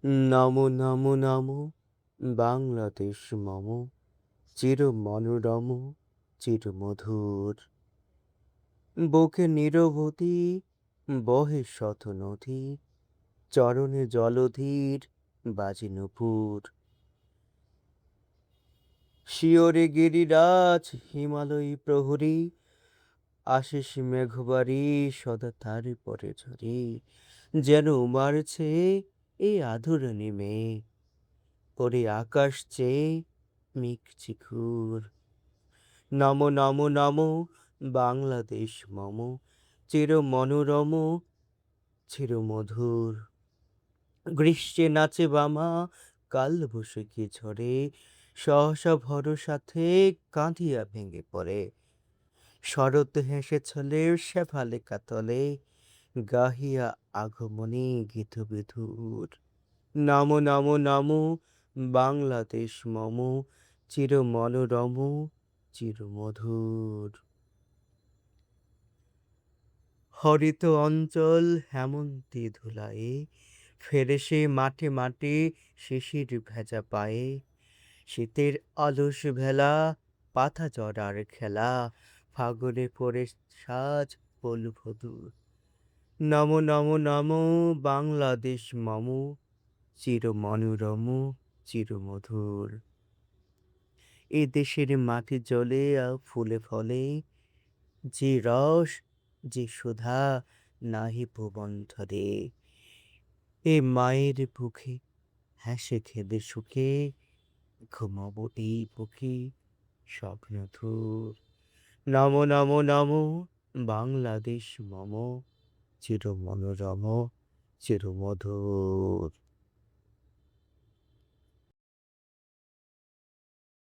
নমো নমো নমো বাংলাদেশ মম চির মনোরম চির মধুর বুকে নিরবধি বহে শত নদী চরণে জলধীর বাজে নূপুর শিয়রে গিরিরাজ হিমালয়ী প্রহরী আশিস মেঘবাড়ি সদা তার পরে ঝরে যেন মারছে এই আধুরানি মেয়ে ওরে আকাশ চেয়ে মেঘ চিখুর নমো নমো নমো বাংলাদেশ মম চির মনোরম চির মধুর গ্রীষ্মে নাচে বামা কাল বৈশাখী ঝরে সহসা ভরসাথে কাঁদিয়া ভেঙে পড়ে শরৎ হেসে ছলে শেফালে কাতলে গাহিয়া আগমনী গীত বিধুর নমো নমো নমো বাংলাদেশ মম চির মনোরম চির মধুর হরিত অঞ্চল হেমন্তে ধুলায়ে ফেরে সে মাঠে মাঠে শিশির ভেজা পায়ে শীতের অলস ভেলা পাতা ঝরার খেলা ফাগুনে পরে সাজ বধূ নমো নমো নমো বাংলাদেশ মম চির মনোরম চির মধুর এ দেশের মাটি জলে আর ফুলে ফলে যে রস যে সুধা নাহি ভুবন ধরে এ মায়ের বুকে হেসে খেদে সুখে ঘুমাবো এই বুকে স্বপ্নধুর নমো নমো নমো বাংলাদেশ মম চির মনোরম চির মধুর